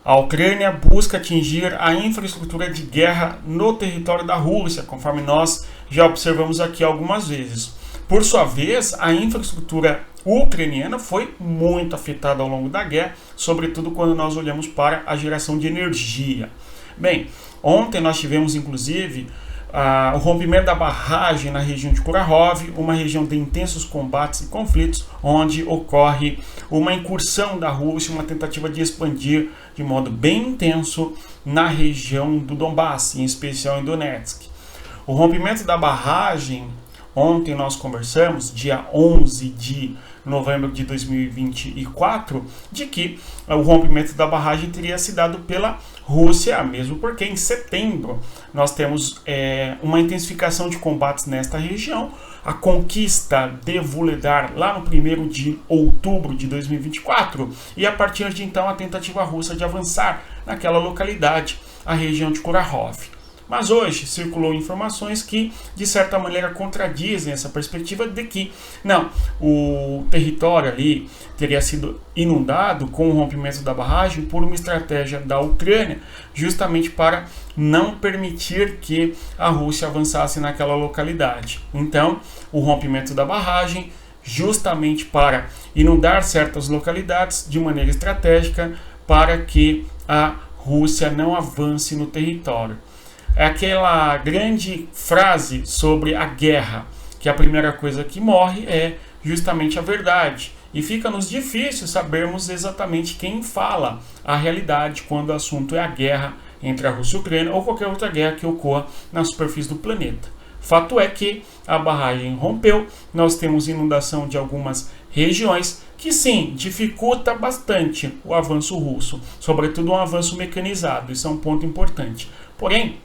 A Ucrânia busca atingir a infraestrutura de guerra no território da Rússia, conforme nós já observamos aqui algumas vezes. Por sua vez, a infraestrutura ucraniana foi muito afetada ao longo da guerra, sobretudo quando nós olhamos para a geração de energia. Bem, ontem nós tivemos inclusive o rompimento da barragem na região de Kurakhove, uma região de intensos combates e conflitos, onde ocorre uma incursão da Rússia, uma tentativa de expandir de modo bem intenso na região do Donbass, em especial em Donetsk. O rompimento da barragem, ontem nós conversamos, dia 11 de novembro de 2024, de que o rompimento da barragem teria se dado pela Rússia, mesmo porque em setembro nós temos uma intensificação de combates nesta região, a conquista de Vuhledar lá no 1º de outubro de 2024, e a partir de então a tentativa russa de avançar naquela localidade, a região de Kurakhove. Mas hoje circulou informações que, de certa maneira, contradizem essa perspectiva de que, não, o território ali teria sido inundado com o rompimento da barragem por uma estratégia da Ucrânia, justamente para não permitir que a Rússia avançasse naquela localidade. Então, o rompimento da barragem, justamente para inundar certas localidades de maneira estratégica, para que a Rússia não avance no território. É aquela grande frase sobre a guerra, que a primeira coisa que morre é justamente a verdade. E fica-nos difícil sabermos exatamente quem fala a realidade quando o assunto é a guerra entre a Rússia e a Ucrânia ou qualquer outra guerra que ocorra na superfície do planeta. Fato é que a barragem rompeu, nós temos inundação de algumas regiões que sim, dificulta bastante o avanço russo, sobretudo um avanço mecanizado, isso é um ponto importante. Porém,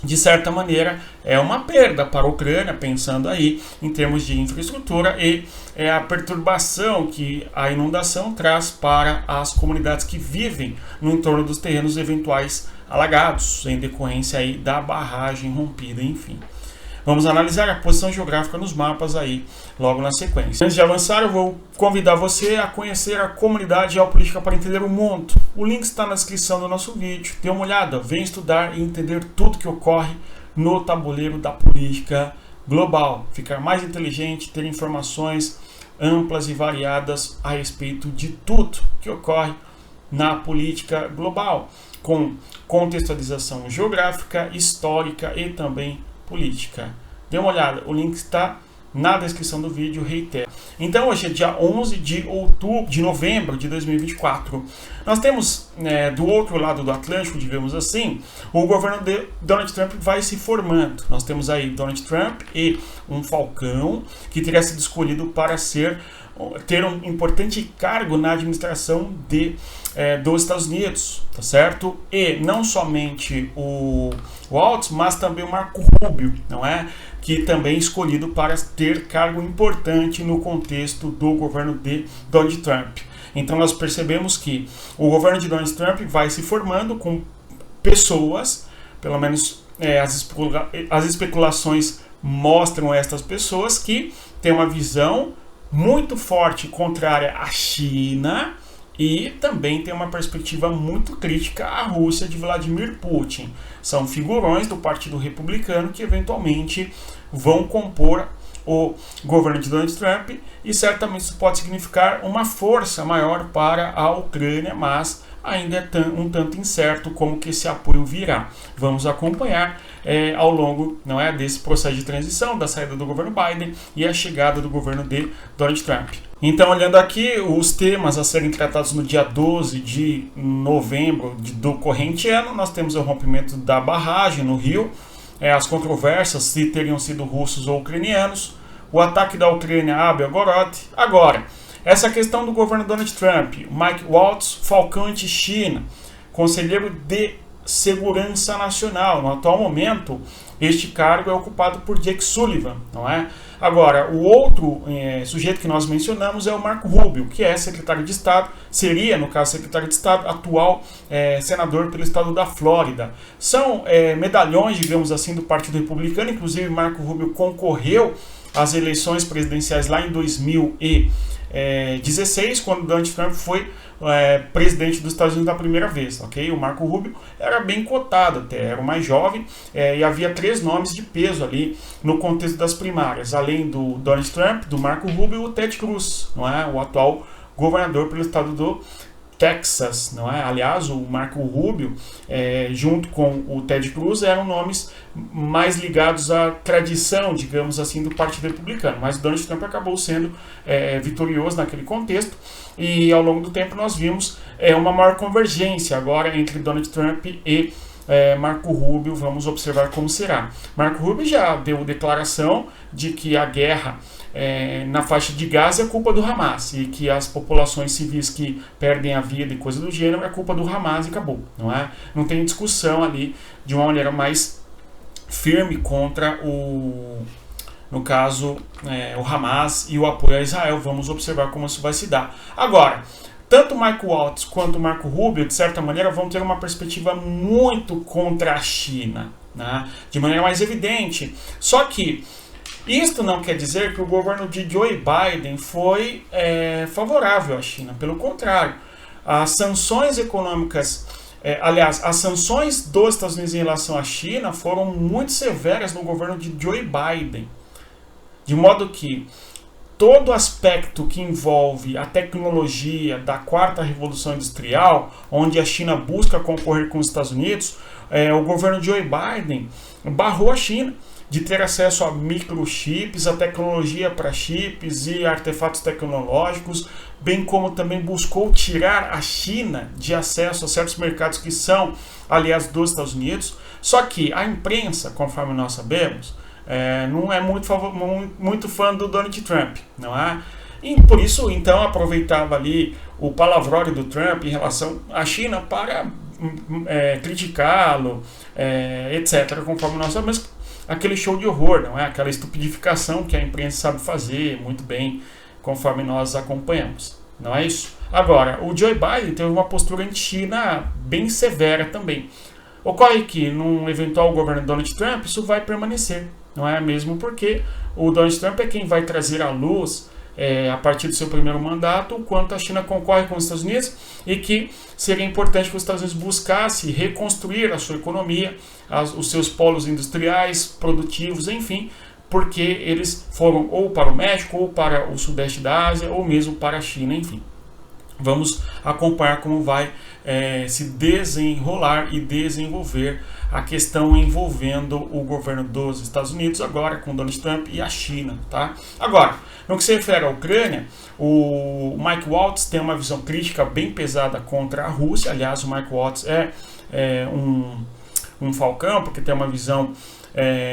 de certa maneira, é uma perda para a Ucrânia, pensando aí em termos de infraestrutura e a perturbação que a inundação traz para as comunidades que vivem no entorno dos terrenos eventuais alagados, em decorrência aí da barragem rompida, enfim. Vamos analisar a posição geográfica nos mapas aí logo na sequência. Antes de avançar, eu vou convidar você a conhecer a comunidade Geopolítica para Entender o Mundo. O link está na descrição do nosso vídeo. Dê uma olhada, vem estudar e entender tudo que ocorre no tabuleiro da política global. Ficar mais inteligente, ter informações amplas e variadas a respeito de tudo que ocorre na política global, com contextualização geográfica, histórica e também política. Dê uma olhada, o link está na descrição do vídeo, reitero. Então hoje é dia 11 de novembro de 2024. Nós temos, do outro lado do Atlântico, digamos assim, o governo de Donald Trump vai se formando. Nós temos aí Donald Trump e um falcão que teria sido escolhido para ter um importante cargo na administração dos Estados Unidos, tá certo? E não somente o Waltz, mas também o Marco Rubio, não é? Que também é escolhido para ter cargo importante no contexto do governo de Donald Trump. Então nós percebemos que o governo de Donald Trump vai se formando com pessoas, pelo menos as especulações mostram estas pessoas que têm uma visão muito forte contrária à China e também tem uma perspectiva muito crítica à Rússia de Vladimir Putin. São figurões do Partido Republicano que eventualmente vão compor o governo de Donald Trump e certamente isso pode significar uma força maior para a Ucrânia, mas ainda é um tanto incerto como que esse apoio virá. Vamos acompanhar ao longo desse processo de transição, da saída do governo Biden e a chegada do governo de Donald Trump. Então, olhando aqui os temas a serem tratados no dia 12 de novembro do corrente ano, nós temos o rompimento da barragem no Rio, as controvérsias se teriam sido russos ou ucranianos, o ataque da Ucrânia a Belgorod. Agora, essa questão do governo Donald Trump, Mike Waltz, falcão anti-China, conselheiro de segurança nacional. No atual momento, este cargo é ocupado por Jake Sullivan, não é? Agora, o outro sujeito que nós mencionamos é o Marco Rubio, que é secretário de Estado, seria, no caso, secretário de Estado, atual senador pelo estado da Flórida. São medalhões, digamos assim, do Partido Republicano, inclusive Marco Rubio concorreu às eleições presidenciais lá em 2016, 16, quando Donald Trump foi presidente dos Estados Unidos da primeira vez, ok? O Marco Rubio era bem cotado até, era o mais jovem, e havia 3 nomes de peso ali no contexto das primárias, além do Donald Trump, do Marco Rubio, o Ted Cruz, não é? O atual governador pelo estado do Texas, não é? Aliás, o Marco Rubio, junto com o Ted Cruz, eram nomes mais ligados à tradição, digamos assim, do Partido Republicano. Mas o Donald Trump acabou sendo vitorioso naquele contexto, e ao longo do tempo nós vimos uma maior convergência agora entre Donald Trump e Marco Rubio. Vamos observar como será. Marco Rubio já deu declaração de que a guerra na faixa de Gaza é culpa do Hamas, e que as populações civis que perdem a vida e coisa do gênero é culpa do Hamas, e acabou, não é? Não tem discussão ali de uma maneira mais firme contra no caso, o Hamas e o apoio a Israel. Vamos observar como isso vai se dar. Agora, tanto o Mike Waltz quanto o Marco Rubio, de certa maneira, vão ter uma perspectiva muito contra a China, né? De maneira mais evidente. Só que isto não quer dizer que o governo de Joe Biden foi favorável à China. Pelo contrário, as sanções econômicas, aliás, as sanções dos Estados Unidos em relação à China foram muito severas no governo de Joe Biden. De modo que todo aspecto que envolve a tecnologia da quarta revolução industrial, onde a China busca concorrer com os Estados Unidos, o governo de Joe Biden barrou a China de ter acesso a microchips, a tecnologia para chips e artefatos tecnológicos, bem como também buscou tirar a China de acesso a certos mercados que são, aliás, dos Estados Unidos. Só que a imprensa, conforme nós sabemos, não é muito fã do Donald Trump, não é? E por isso, então, aproveitava ali o palavrório do Trump em relação à China para criticá-lo, etc., conforme nós sabemos, aquele show de horror, não é? Aquela estupidificação que a imprensa sabe fazer muito bem, conforme nós acompanhamos, não é isso? Agora, o Joe Biden teve uma postura anti-China bem severa também. Ocorre que, num eventual governo de Donald Trump, isso vai permanecer, não é? Mesmo porque o Donald Trump é quem vai trazer à luz, a partir do seu primeiro mandato, o quanto a China concorre com os Estados Unidos, e que seria importante que os Estados Unidos buscasse reconstruir a sua economia, os seus polos industriais, produtivos, enfim, porque eles foram ou para o México, ou para o Sudeste da Ásia, ou mesmo para a China, enfim. Vamos acompanhar como vai se desenrolar e desenvolver a questão envolvendo o governo dos Estados Unidos, agora com Donald Trump e a China, tá? Agora, no que se refere à Ucrânia, o Mike Waltz tem uma visão crítica bem pesada contra a Rússia. Aliás, o Mike Waltz é um falcão, porque tem uma visão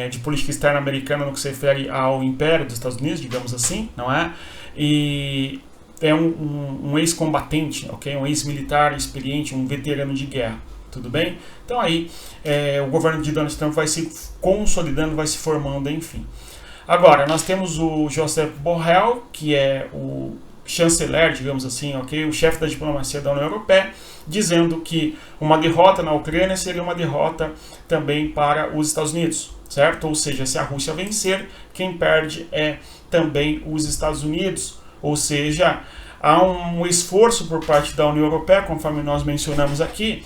de política externa americana no que se refere ao império dos Estados Unidos, digamos assim, não é? E é um ex-combatente, ok? Um ex-militar experiente, um veterano de guerra, tudo bem? Então aí o governo de Donald Trump vai se consolidando, vai se formando, enfim. Agora, nós temos o Josep Borrell, que é o chanceler, digamos assim, ok? O chefe da diplomacia da União Europeia, dizendo que uma derrota na Ucrânia seria uma derrota também para os Estados Unidos, certo? Ou seja, se a Rússia vencer, quem perde é também os Estados Unidos. Ou seja, há um esforço por parte da União Europeia, conforme nós mencionamos aqui,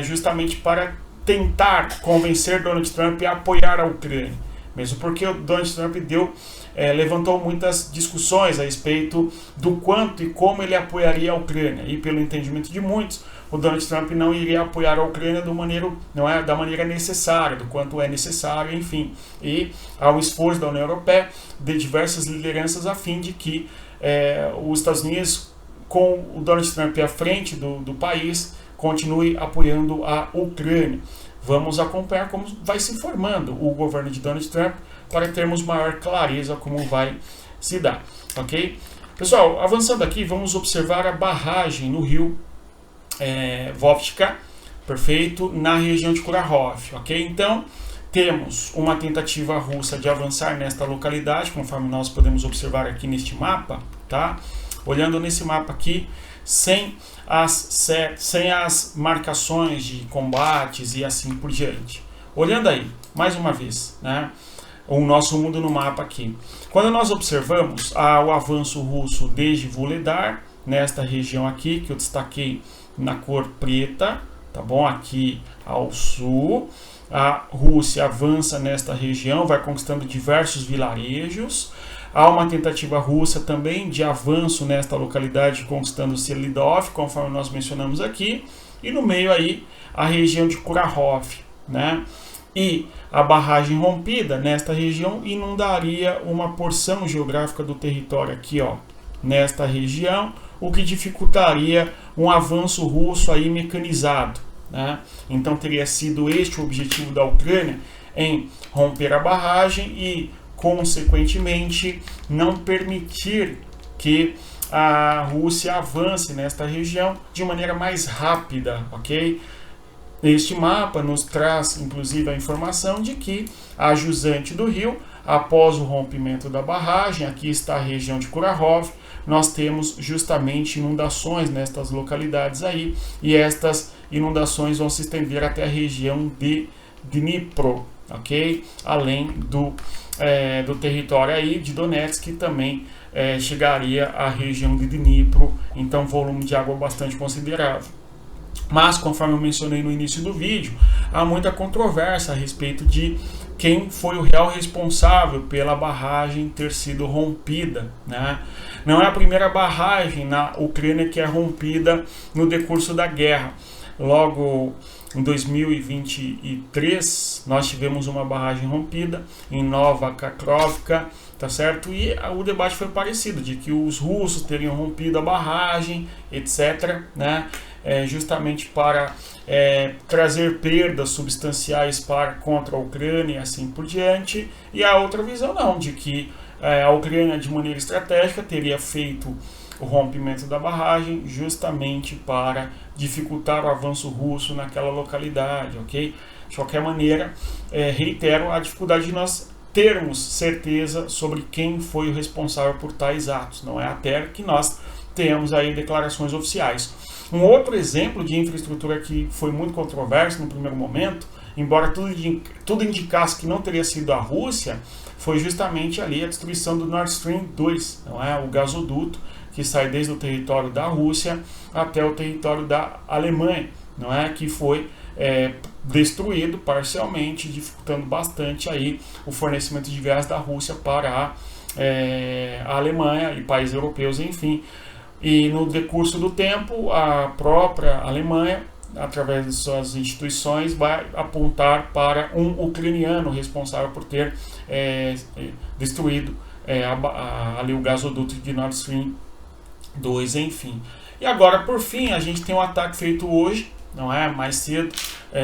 justamente para tentar convencer Donald Trump a apoiar a Ucrânia. Mesmo porque o Donald Trump levantou muitas discussões a respeito do quanto e como ele apoiaria a Ucrânia. E pelo entendimento de muitos, o Donald Trump não iria apoiar a Ucrânia da maneira necessária, do quanto é necessário, enfim. E há um esforço da União Europeia, de diversas lideranças, a fim de que os Estados Unidos, com o Donald Trump à frente do país, continue apoiando a Ucrânia. Vamos acompanhar como vai se formando o governo de Donald Trump para termos maior clareza como vai se dar, ok? Pessoal, avançando aqui, vamos observar a barragem no rio Vovchka, perfeito, na região de Kurakhov, ok? Então, temos uma tentativa russa de avançar nesta localidade, conforme nós podemos observar aqui neste mapa, tá? Olhando nesse mapa aqui, sem as marcações de combates e assim por diante. Olhando aí, mais uma vez, né? o nosso mundo no mapa aqui. Quando nós observamos o avanço russo desde Vuhledar, nesta região aqui, que eu destaquei na cor preta, tá bom? Aqui ao sul, a Rússia avança nesta região, vai conquistando diversos vilarejos. Há uma tentativa russa também de avanço nesta localidade, conquistando Selidov, conforme nós mencionamos aqui. E no meio aí, a região de Kurakhov, né? E a barragem rompida nesta região inundaria uma porção geográfica do território aqui, ó, nesta região, o que dificultaria um avanço russo aí mecanizado, né? Então teria sido este o objetivo da Ucrânia, em romper a barragem e, consequentemente, não permitir que a Rússia avance nesta região de maneira mais rápida, ok? Este mapa nos traz, inclusive, a informação de que a jusante do rio, após o rompimento da barragem, aqui está a região de Kurakhov, nós temos justamente inundações nestas localidades aí, e estas inundações vão se estender até a região de Dnipro, ok? Além do território aí de Donetsk, que também chegaria à região de Dnipro, então volume de água bastante considerável. Mas, conforme eu mencionei no início do vídeo, há muita controvérsia a respeito de quem foi o real responsável pela barragem ter sido rompida, né? Não é a primeira barragem na Ucrânia que é rompida no decurso da guerra. Logo em 2023, nós tivemos uma barragem rompida em Nova Kakhovka, tá certo? E o debate foi parecido, de que os russos teriam rompido a barragem, etc., né? Justamente para trazer perdas substanciais contra a Ucrânia e assim por diante. E a outra visão não, de que a Ucrânia, de maneira estratégica, teria feito o rompimento da barragem justamente para dificultar o avanço russo naquela localidade, ok? De qualquer maneira, reitero a dificuldade de nós termos certeza sobre quem foi o responsável por tais atos. Não é até que nós tenhamos aí declarações oficiais. Um outro exemplo de infraestrutura que foi muito controverso no primeiro momento, embora tudo indicasse que não teria sido a Rússia, foi justamente ali a destruição do Nord Stream 2, não é? O gasoduto que sai desde o território da Rússia até o território da Alemanha, não é? Que foi destruído parcialmente, dificultando bastante aí o fornecimento de gás da Rússia para a Alemanha e países europeus, enfim. E no decurso do tempo, a própria Alemanha, através de suas instituições, vai apontar para um ucraniano responsável por ter destruído ali o gasoduto de Nord Stream 2, enfim. E agora, por fim, a gente tem um ataque feito hoje, não é? Mais cedo,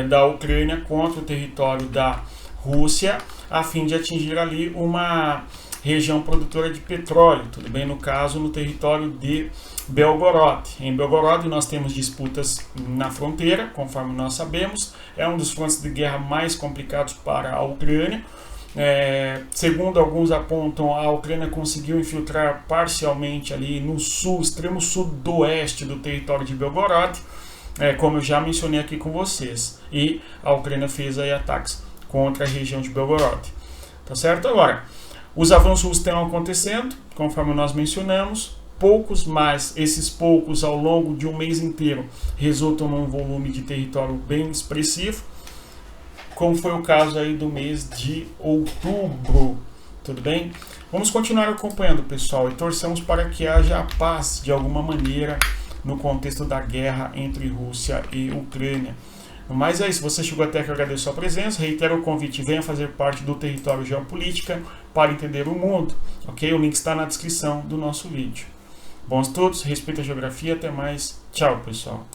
da Ucrânia contra o território da Rússia, a fim de atingir ali uma região produtora de petróleo, tudo bem? No caso, no território de Belgorod. Em Belgorod nós temos disputas na fronteira, conforme nós sabemos, é um dos frontes de guerra mais complicados para a Ucrânia. Segundo alguns apontam, a Ucrânia conseguiu infiltrar parcialmente ali no sul, extremo sudoeste do território de Belgorod, como eu já mencionei aqui com vocês, e a Ucrânia fez aí ataques contra a região de Belgorod, tá certo? Agora, os avanços estão acontecendo, conforme nós mencionamos, poucos, mas esses poucos ao longo de um mês inteiro resultam num volume de território bem expressivo, como foi o caso aí do mês de outubro, tudo bem? Vamos continuar acompanhando, pessoal, e torcemos para que haja paz de alguma maneira no contexto da guerra entre Rússia e Ucrânia. Mas é isso, você chegou até aqui, eu agradeço a sua presença, reitero o convite, venha fazer parte do Território Geopolítica para entender o mundo, ok? O link está na descrição do nosso vídeo. Bons estudos, respeito a geografia, até mais, tchau pessoal.